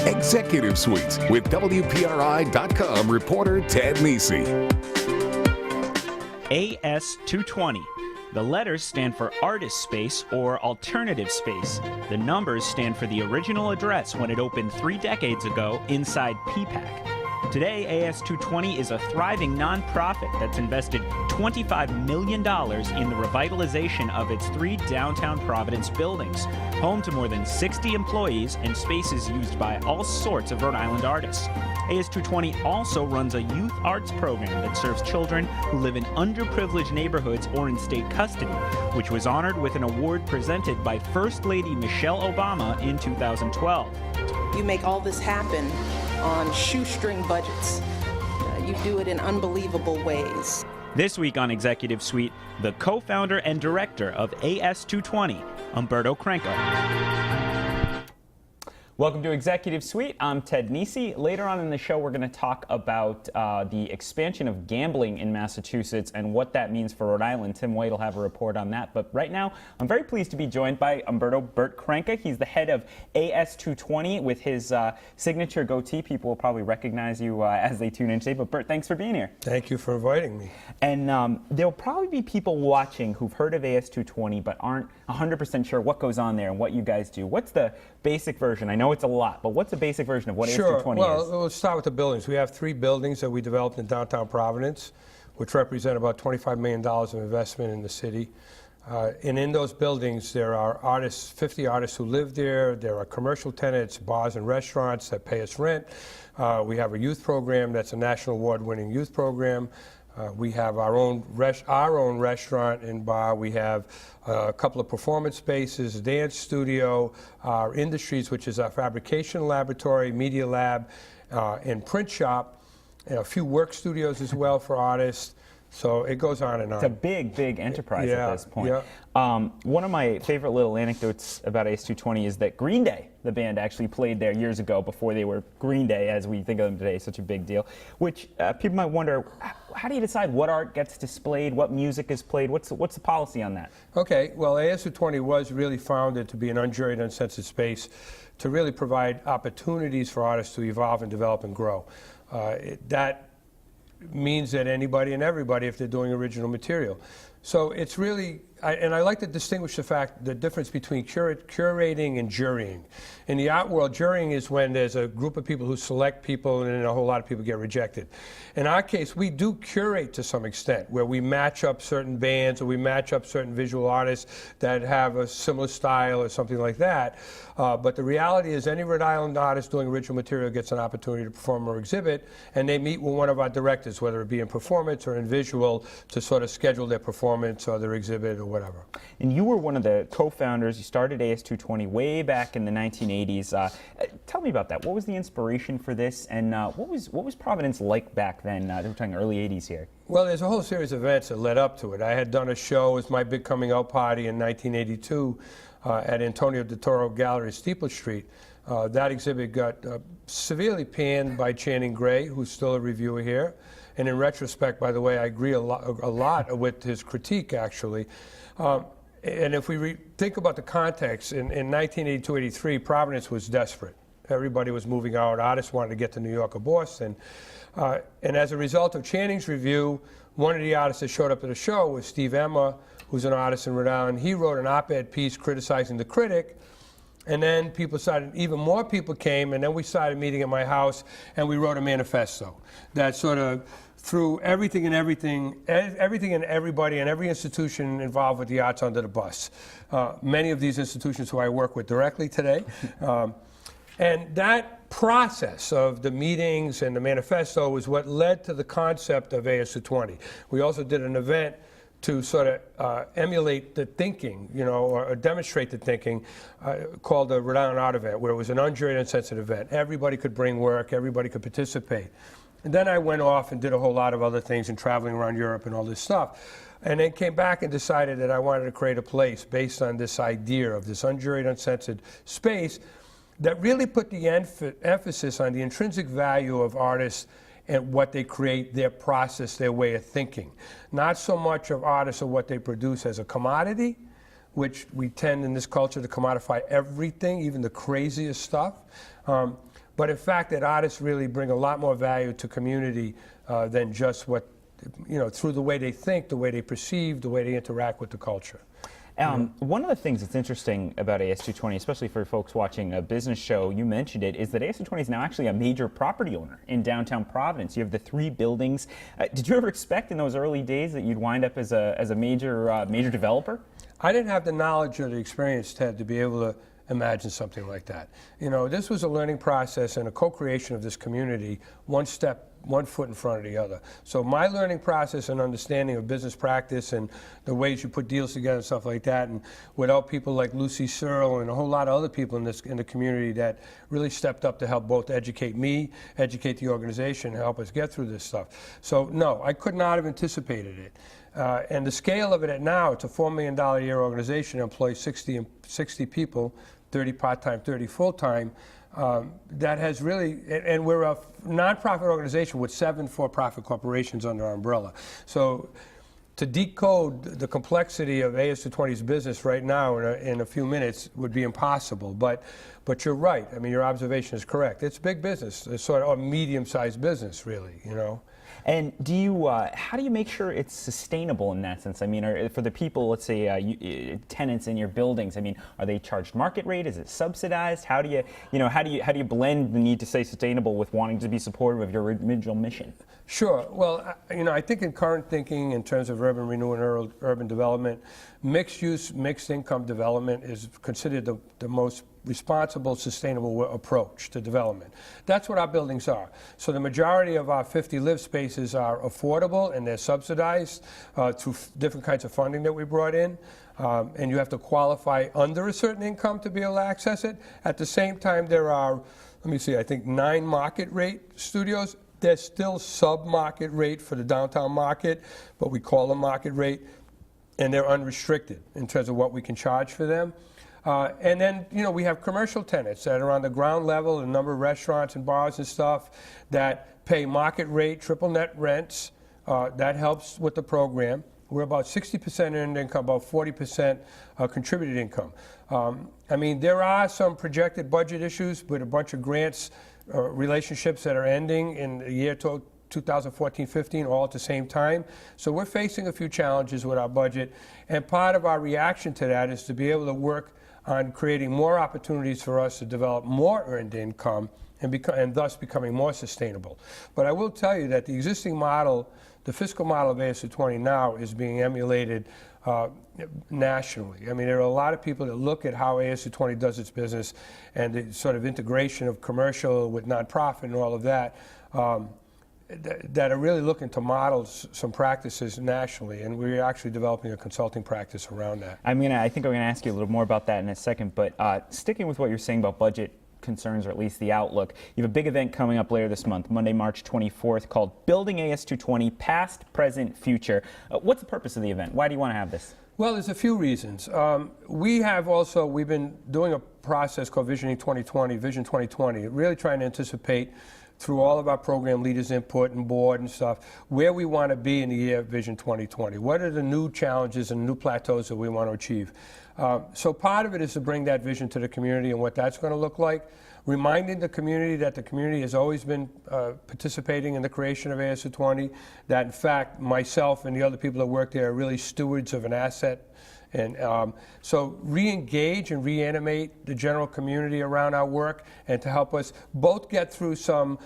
Executive Suite with WPRI.com reporter Ted Nesi. AS220. The letters stand for Artist Space or Alternative Space. The numbers stand for the original address when it opened 3 decades ago inside PPAC. Today, AS220 is a thriving nonprofit that's invested $25 million in the revitalization of its 3 downtown Providence buildings, home to more than 60 employees and spaces used by all sorts of Rhode Island artists. AS220 also runs a youth arts program that serves children who live in underprivileged neighborhoods or in state custody, which was honored with an award presented by First Lady Michelle Obama in 2012. You make all this happen on shoestring budgets. You do it in unbelievable ways. This week on Executive Suite, the co-founder and director of AS220, Umberto Crenca. Welcome to Executive Suite. I'm Ted Nesi. Later on in the show, we're going to talk about the expansion of gambling in Massachusetts and what that means for Rhode Island. Tim White will have a report on that. But right now, I'm very pleased to be joined by Bert Crenca. He's the head of AS220 with his signature goatee. People will probably recognize you as they tune in today. But Bert, thanks for being here. Thank you for inviting me. And there'll probably be people watching who've heard of AS220 but aren't 100% sure what goes on there and what you guys do. What's the basic version? I know it's a lot, but what's the basic version of what AS220 is? Well, let's start with the buildings. We have 3 buildings that we developed in downtown Providence, which represent about $25 million of investment in the city. And in those buildings, there are artists, 50 artists who live there. There are commercial tenants, bars and restaurants that pay us rent. We have a youth program that's a national award-winning youth program. We have our own restaurant and bar. We have a couple of performance spaces, a dance studio, our industries, which is our fabrication laboratory, media lab, and print shop, and a few work studios as well for artists. So it goes on and on. It's a big, big enterprise at this point. Yeah. One of my favorite little anecdotes about AS220 is that Green Day, the band, actually played there years ago before they were Green Day as we think of them today. Such a big deal. Which people might wonder, how do you decide what art gets displayed, what music is played? What's the policy on that? Okay, well, AS220 was really founded to be an unjuried, uncensored space to really provide opportunities for artists to evolve and develop and grow. That means that anybody and everybody, if they're doing original material. So it's really, and I like to distinguish the difference between curating and jurying. In the art world, jurying is when there's a group of people who select people and then a whole lot of people get rejected. In our case, we do curate to some extent, where we match up certain bands or we match up certain visual artists that have a similar style or something like that. But the reality is any Rhode Island artist doing original material gets an opportunity to perform or exhibit, and they meet with one of our directors, whether it be in performance or in visual, to sort of schedule their performance or their exhibit or whatever. And you were one of the co-founders. You started AS220 way back in the 1980s. Tell me about that. What was the inspiration for this, and what was Providence like back then? They were talking early 80s here. Well, there's a whole series of events that led up to it. I had done a show as my big coming out party in 1982 at Antonio de Toro Gallery, Steeple Street. That exhibit got severely panned by Channing Gray, who's still a reviewer here. And in retrospect, by the way, I agree a lot with his critique, actually. And if we think about the context, in 1982-83, Providence was desperate. Everybody was moving out. Artists wanted to get to New York or Boston. And as a result of Channing's review, one of the artists that showed up at the show was Steve Emma, who's an artist in Rhode Island. He wrote an op-ed piece criticizing the critic. And then even more people came, and then we started meeting at my house, and we wrote a manifesto that sort of threw everything and everybody and every institution involved with the arts under the bus. Many of these institutions who I work with directly today. And that process of the meetings and the manifesto was what led to the concept of AS220. We also did an event to sort of emulate the thinking, or demonstrate the thinking, called the Rhode Island Art Event, where it was an unjuried, uncensored event. Everybody could bring work, everybody could participate. And then I went off and did a whole lot of other things and traveling around Europe and all this stuff. And then came back and decided that I wanted to create a place based on this idea of this unjuried, uncensored space that really put the emphasis on the intrinsic value of artists and what they create, their process, their way of thinking. Not so much of artists or what they produce as a commodity, which we tend in this culture to commodify everything, even the craziest stuff. but in fact that artists really bring a lot more value to community than just what, through the way they think, the way they perceive, the way they interact with the culture. One of the things that's interesting about AS220, especially for folks watching a business show, you mentioned it, is that AS220 is now actually a major property owner in downtown Providence. You have the 3 buildings. Did you ever expect in those early days that you'd wind up as a major developer? I didn't have the knowledge or the experience, Ted, to be able to imagine something like that. This was a learning process and a co-creation of this community, one foot in front of the other. So my learning process and understanding of business practice and the ways you put deals together and stuff like that, and without people like Lucy Searle and a whole lot of other people in the community that really stepped up to help both educate me, educate the organization, and help us get through this stuff. So no, I could not have anticipated it. And the scale of it now, it's a $4 million a year organization, employs 60 people, 30 part-time, 30 full-time. That has really, and we're a nonprofit organization with 7 for-profit corporations under our umbrella. So to decode the complexity of AS220's business right now in a few minutes would be impossible. But you're right. I mean, your observation is correct. It's big business. It's sort of a medium-sized business, really, And how do you make sure it's sustainable in that sense? I mean, for the people, let's say tenants in your buildings, I mean, are they charged market rate? Is it subsidized? How do you blend the need to stay sustainable with wanting to be supportive of your original mission? Sure. Well, I think in current thinking in terms of urban renewal and urban development, mixed use, mixed income development is considered the most responsible, sustainable approach to development. That's what our buildings are. So the majority of our 50 live spaces are affordable and they're subsidized through different kinds of funding that we brought in. And you have to qualify under a certain income to be able to access it. At the same time, there are, I think 9 market rate studios. They're still sub-market rate for the downtown market, but we call them market rate, and they're unrestricted in terms of what we can charge for them. And then, we have commercial tenants that are on the ground level, a number of restaurants and bars and stuff that pay market rate, triple net rents. That helps with the program. We're about 60% earned income, about 40% contributed income. There are some projected budget issues with a bunch of grants, relationships that are ending in the year 2014-15, all at the same time. So we're facing a few challenges with our budget, and part of our reaction to that is to be able to work on creating more opportunities for us to develop more earned income and thus becoming more sustainable. But I will tell you that the existing model, the fiscal model of AS220 now, is being emulated nationally. There are a lot of people that look at how AS220 does its business and the sort of integration of commercial with nonprofit and all of that, that are really looking to model some practices nationally, and we're actually developing a consulting practice around that. I think I'm going to ask you a little more about that in a second, but sticking with what you're saying about budget concerns, or at least the outlook, you have a big event coming up later this month, Monday, March 24th, called Building AS220, Past, Present, Future. What's the purpose of the event? Why do you want to have this? Well, there's a few reasons. We've been doing a process called Vision 2020, really trying to anticipate through all of our program leaders' input and board and stuff, where we want to be in the year of Vision 2020. What are the new challenges and new plateaus that we want to achieve? So part of it is to bring that vision to the community and what that's going to look like, reminding the community that the community has always been participating in the creation of AS220, that in fact myself and the other people that work there are really stewards of an asset. And so re-engage and reanimate the general community around our work, and to help us both get through some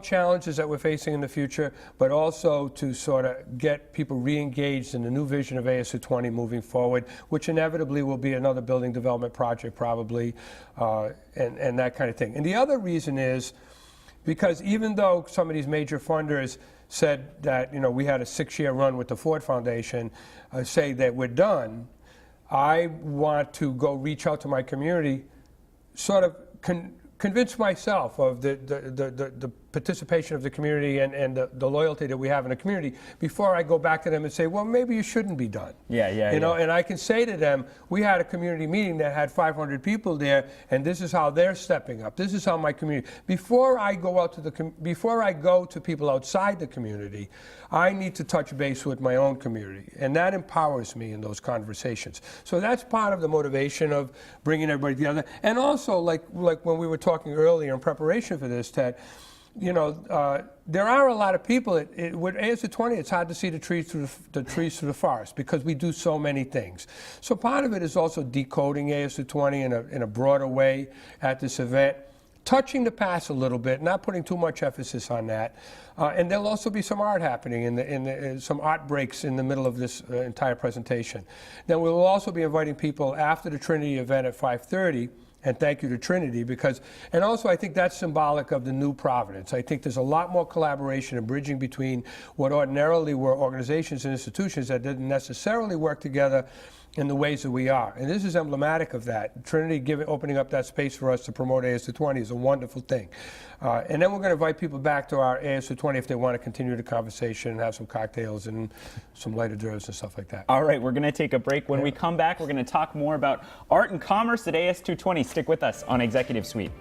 challenges that we're facing in the future, but also to sort of get people re-engaged in the new vision of AS220 moving forward, which inevitably will be another building development project probably, and that kind of thing. And the other reason is because even though some of these major funders said that we had a 6-year run with the Ford Foundation, say that we're done, I want to go reach out to my community, sort of convince myself of the participation of the community and the loyalty that we have in the community before I go back to them and say, well, maybe you shouldn't be done. You know, and I can say to them, we had a community meeting that had 500 people there, and this is how they're stepping up. This is how my community. Before I go out to before I go to people outside the community, I need to touch base with my own community, and that empowers me in those conversations. So that's part of the motivation of bringing everybody together. And also, like when we were talking earlier in preparation for this, Ted, you know, there are a lot of people. With AS220, it's hard to see the trees through the forest because we do so many things. So part of it is also decoding AS220 in a broader way at this event, touching the past a little bit, not putting too much emphasis on that. And there'll also be some art happening, some art breaks in the middle of this entire presentation. Then we will also be inviting people after the Trinity event at 5:30. And thank you to Trinity and also I think that's symbolic of the new Providence. I think there's a lot more collaboration and bridging between what ordinarily were organizations and institutions that didn't necessarily work together in the ways that we are. And this is emblematic of that. Trinity opening up that space for us to promote AS220 is a wonderful thing. And then we're going to invite people back to our AS220 if they want to continue the conversation and have some cocktails and some light hors d'oeuvres and stuff like that. All right, we're going to take a break. When we come back, we're going to talk more about art and commerce at AS220. Stick with us on Executive Suite.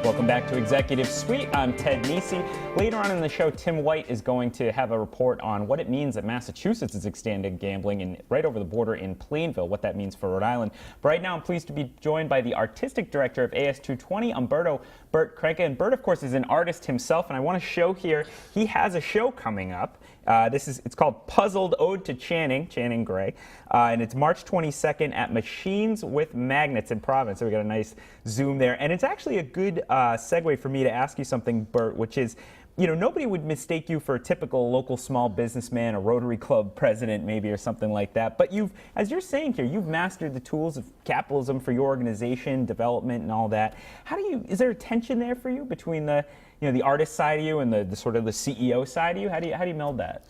Welcome back to Executive Suite. I'm Ted Nisi. Later on in the show, Tim White is going to have a report on what it means that Massachusetts is extending gambling right over the border in Plainville, what that means for Rhode Island. But right now, I'm pleased to be joined by the artistic director of AS220, Umberto, Bert Crenca. And Bert, of course, is an artist himself, and I want to show here, he has a show coming up. It's called Puzzled Ode to Channing Gray, and it's March 22nd at Machines with Magnets in Providence. So we got a nice zoom there, and it's actually a good segue for me to ask you something, Bert, which is, you know, nobody would mistake you for a typical local small businessman, a Rotary Club president maybe, or something like that. But as you're saying here, you've mastered the tools of capitalism for your organization, development, and all that. Is there a tension there for you between the artist side of you and the sort of the CEO side of you? How do you meld that?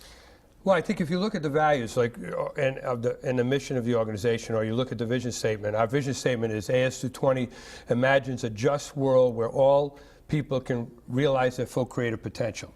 Well, I think if you look at the values and the mission of the organization, or you look at the vision statement, our vision statement is AS220 imagines a just world where all people can realize their full creative potential.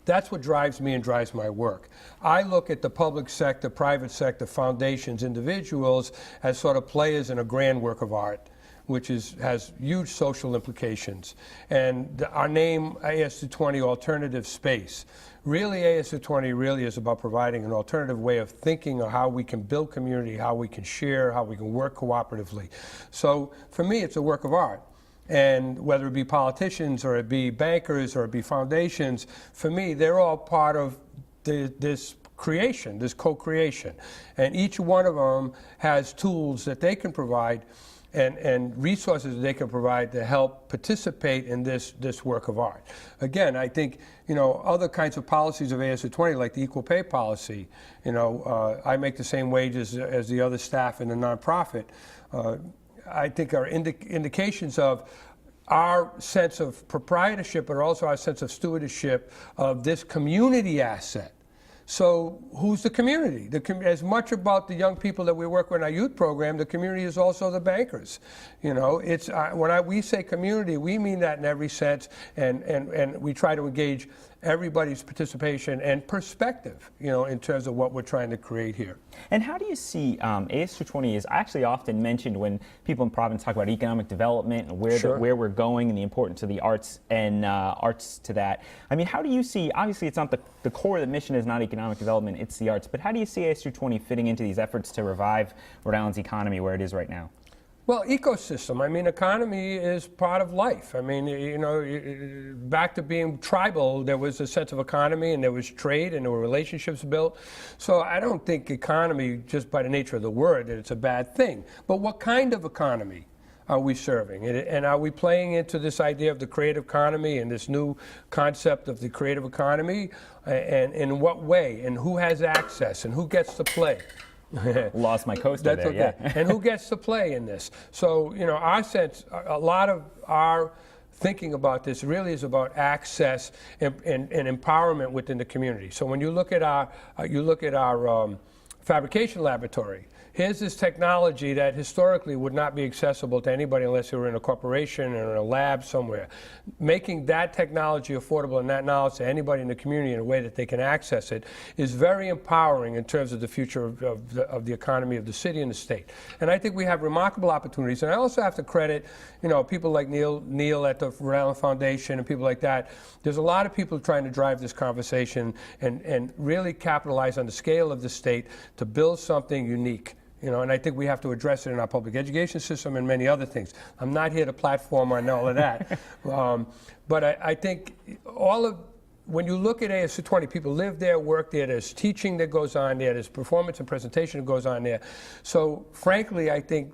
That's what drives me and drives my work. I look at the public sector, private sector, foundations, individuals as sort of players in a grand work of art, which has huge social implications. And our name, AS220, Alternative Space. Really, AS220 really is about providing an alternative way of thinking of how we can build community, how we can share, how we can work cooperatively. So for me, it's a work of art. And whether it be politicians or it be bankers or it be foundations, for me, they're all part of this creation, this co-creation. And each one of them has tools that they can provide and resources that they can provide to help participate in this work of art. Again, I think, you know, other kinds of policies of AS220, like the equal pay policy, you know, I make the same wages as the other staff in the nonprofit, I think are indications of our sense of proprietorship, but also our sense of stewardship of this community asset. So who's the community? As much about the young people that we work with in our youth program, the community is also the bankers. You know, it's when we say community, we mean that in every sense, and we try to engage everybody's participation and perspective, you know, in terms of what we're trying to create here. And how do you see AS220 is actually often mentioned when people in Providence talk about economic development and where we're going and the importance of the arts and arts to that. I mean, how do you see, obviously it's not the core of the mission is not economic development, it's the arts, but how do you see AS220 fitting into these efforts to revive Rhode Island's economy where it is right now? Well, ecosystem. I mean, economy is part of life. I mean, you know, back to being tribal, there was a sense of economy and there was trade and there were relationships built. So I don't think economy, just by the nature of the word, that it's a bad thing. But what kind of economy are we serving? And are we playing into this idea of the creative economy and this new concept of the creative economy? And in what way? And who has access? And who gets to play? Lost my coaster there, okay. Yeah. And who gets to play in this? So, you know, our sense, a lot of our thinking about this really is about access and empowerment within the community. So when you look at our fabrication laboratory, here's this technology that historically would not be accessible to anybody unless they were in a corporation or in a lab somewhere. Making that technology affordable and that knowledge to anybody in the community in a way that they can access it is very empowering in terms of the future of the economy of the city and the state. And I think we have remarkable opportunities. And I also have to credit, people like Neil at the Rhode Island Foundation and people like that. There's a lot of people trying to drive this conversation and really capitalize on the scale of the state to build something unique. And I think we have to address it in our public education system and many other things. I'm not here to platform on all of that. But I think when you look at AS220, people live there, work there, there's teaching that goes on there, there's performance and presentation that goes on there. So frankly, I think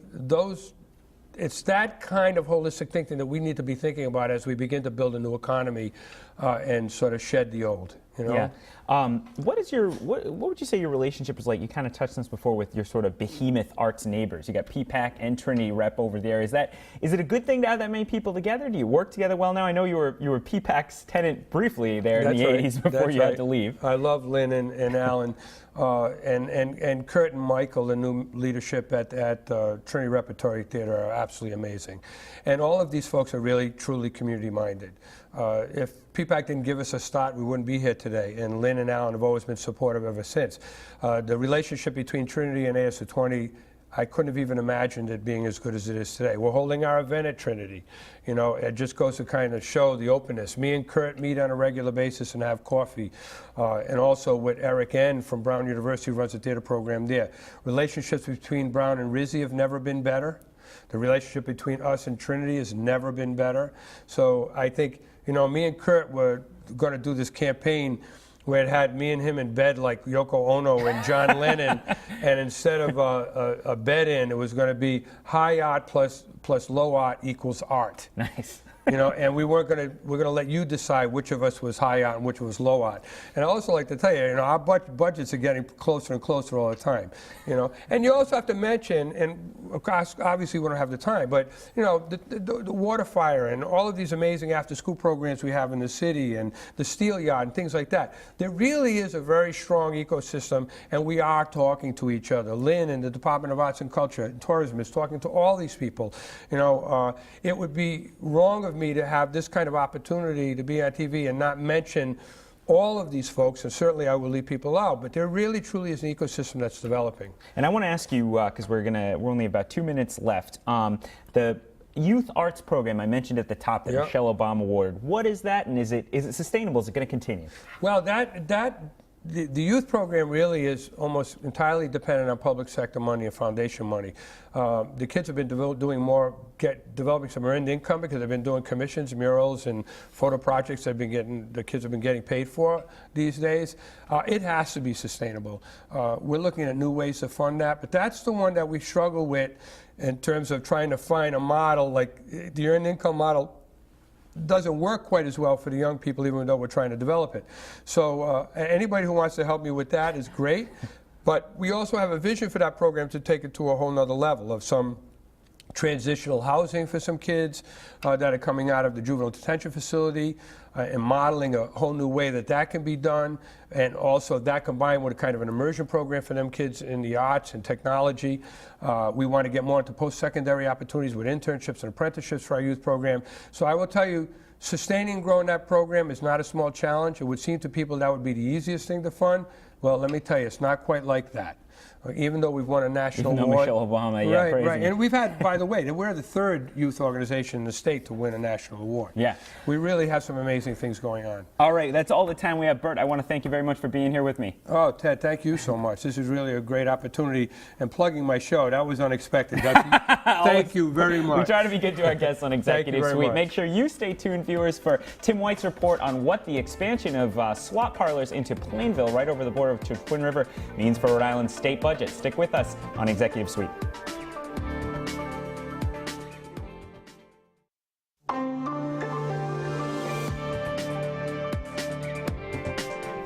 it's that kind of holistic thinking that we need to be thinking about as we begin to build a new economy and sort of shed the old. Yeah. What would you say your relationship is like? You kind of touched on this before with your sort of behemoth arts neighbors. You got PPAC and Trinity rep over there. Is it a good thing to have that many people together? Do you work together well now? I know you were PPAC's tenant briefly there in the 80s before you had to leave. I love Lynn and Alan and Kurt and Michael, the new leadership at Trinity Repertory Theater, are absolutely amazing. And all of these folks are really, truly community-minded. If PPAC didn't give us a start, we wouldn't be here today. And Lynn and Alan have always been supportive ever since. The relationship between Trinity and AS220, I couldn't have even imagined it being as good as it is today. We're holding our event at Trinity. It just goes to kind of show the openness. Me and Kurt meet on a regular basis and have coffee. And also with Eric N. from Brown University, who runs the theater program there. Relationships between Brown and Rizzi have never been better. The relationship between us and Trinity has never been better. So I think, me and Kurt were going to do this campaign where it had me and him in bed like Yoko Ono and John Lennon, and instead of a bed in, it was going to be high art plus low art equals art. Nice. And we're going to let you decide which of us was high art and which was low art. And I also like to tell you, our budgets are getting closer and closer all the time. And you also have to mention, and of course, obviously we don't have the time, but the water fire and all of these amazing after-school programs we have in the city and the steel yard and things like that. There really is a very strong ecosystem, and we are talking to each other. Lynn and the Department of Arts and Culture and Tourism is talking to all these people. It would be wrong of me to have this kind of opportunity to be on TV and not mention all of these folks, and certainly I will leave people out, but there really truly is an ecosystem that's developing. And I want to ask you, because we're only about 2 minutes left, the Youth Arts Program I mentioned at the top that Michelle Obama awarded. What is that, and is it sustainable? Is it going to continue? Well, the youth program really is almost entirely dependent on public sector money and foundation money. The kids have been developing some earned income because they've been doing commissions, murals, and photo projects the kids have been getting paid for these days. It has to be sustainable. We're looking at new ways to fund that, but that's the one that we struggle with in terms of trying to find a model. Like the earned income model doesn't work quite as well for the young people, even though we're trying to develop it. So anybody who wants to help me with that is great. But we also have a vision for that program to take it to a whole nother level of some transitional housing for some kids that are coming out of the juvenile detention facility and modeling a whole new way that can be done. And also that combined with a kind of an immersion program for them kids in the arts and technology. We want to get more into post-secondary opportunities with internships and apprenticeships for our youth program. So I will tell you, sustaining and growing that program is not a small challenge. It would seem to people that would be the easiest thing to fund. Well, let me tell you, it's not quite like that. Even though we've won a national award. Michelle Obama, right. And we've had, by the way, we're the third youth organization in the state to win a national award. Yeah. We really have some amazing things going on. All right, that's all the time we have. Bert, I want to thank you very much for being here with me. Oh, Ted, thank you so much. This is really a great opportunity. And plugging my show, that was unexpected. Thank you very much. We try to be good to our guests on Executive Suite. Make sure you stay tuned, viewers, for Tim White's report on what the expansion of swap parlors into Plainville, right over the border to Twin River, means for Rhode Island's state budget. Stick with us on Executive Suite.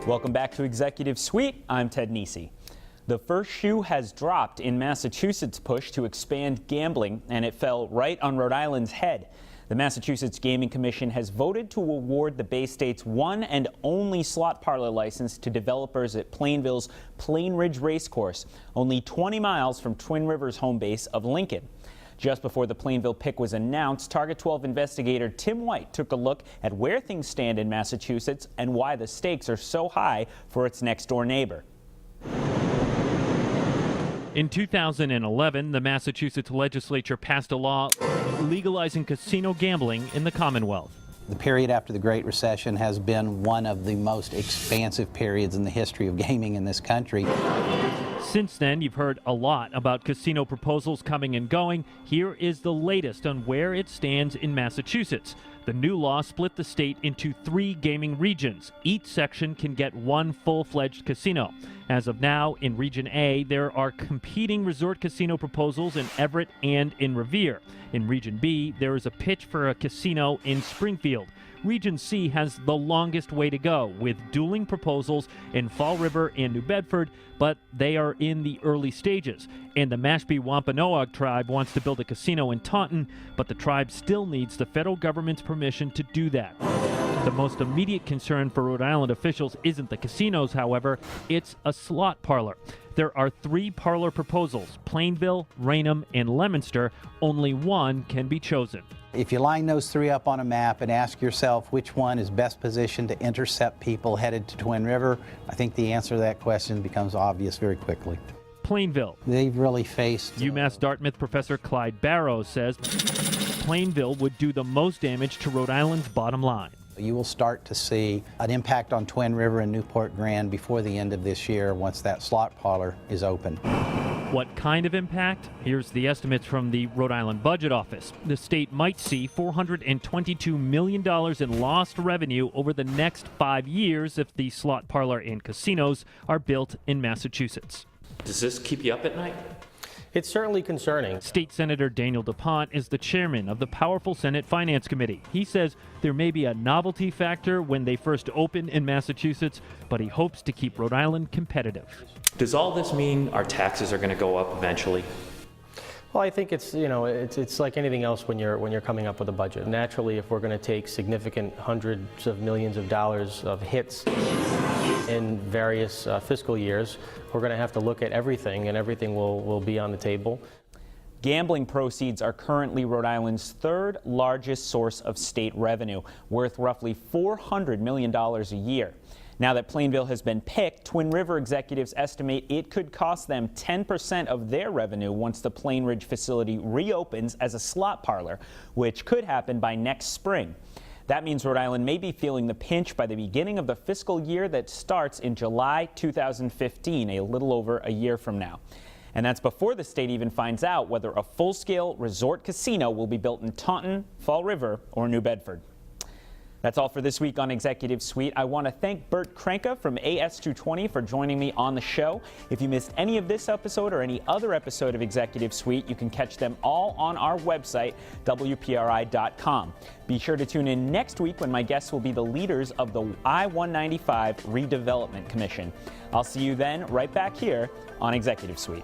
Welcome back to Executive Suite. I'm Ted Nesi. The first shoe has dropped in Massachusetts' push to expand gambling, and it fell right on Rhode Island's head. The Massachusetts Gaming Commission has voted to award the Bay State's one and only slot parlor license to developers at Plainville's Plain Ridge Racecourse, only 20 miles from Twin Rivers' home base of Lincoln. Just before the Plainville pick was announced, Target 12 investigator Tim White took a look at where things stand in Massachusetts and why the stakes are so high for its next-door neighbor. In 2011, the Massachusetts legislature passed a law legalizing casino gambling in the Commonwealth. The period after the Great Recession has been one of the most expansive periods in the history of gaming in this country. Since then, you've heard a lot about casino proposals coming and going. Here is the latest on where it stands in Massachusetts. The new law split the state into 3 gaming regions. Each section can get one full-fledged casino. As of now, in Region A, there are competing resort casino proposals in Everett and in Revere. In Region B, there is a pitch for a casino in Springfield. Region C has the longest way to go, with dueling proposals in Fall River and New Bedford, but they are in the early stages. And the Mashpee Wampanoag tribe wants to build a casino in Taunton, but the tribe still needs the federal government's permission to do that. The most immediate concern for Rhode Island officials isn't the casinos, however, it's a slot parlor. There are 3 parlor proposals, Plainville, Raynham, and Leominster. Only one can be chosen. If you line those 3 up on a map and ask yourself which one is best positioned to intercept people headed to Twin River, I think the answer to that question becomes obvious very quickly. Plainville. They've really faced... UMass Dartmouth professor Clyde Barrows says Plainville would do the most damage to Rhode Island's bottom line. You will start to see an impact on Twin River and Newport Grand before the end of this year once that slot parlor is open. What kind of impact? Here's the estimates from the Rhode Island Budget Office. The state might see $422 million in lost revenue over the next 5 years if the slot parlor and casinos are built in Massachusetts. Does this keep you up at night? It's certainly concerning. State Senator Daniel DuPont is the chairman of the powerful Senate Finance Committee. He says there may be a novelty factor when they first open in Massachusetts, but he hopes to keep Rhode Island competitive. Does all this mean our taxes are going to go up eventually? Well, I think it's like anything else when you're coming up with a budget. Naturally, if we're going to take significant hundreds of millions of dollars of hits in various fiscal years, we're going to have to look at everything, and everything will be on the table. Gambling proceeds are currently Rhode Island's 3rd largest source of state revenue, worth roughly $400 million a year. Now that Plainville has been picked, Twin River executives estimate it could cost them 10% of their revenue once the Plain Ridge facility reopens as a slot parlor, which could happen by next spring. That means Rhode Island may be feeling the pinch by the beginning of the fiscal year that starts in July 2015, a little over a year from now. And that's before the state even finds out whether a full-scale resort casino will be built in Taunton, Fall River, or New Bedford. That's all for this week on Executive Suite. I want to thank Bert Crenca from AS220 for joining me on the show. If you missed any of this episode or any other episode of Executive Suite, you can catch them all on our website, WPRI.com. Be sure to tune in next week when my guests will be the leaders of the I-195 Redevelopment Commission. I'll see you then right back here on Executive Suite.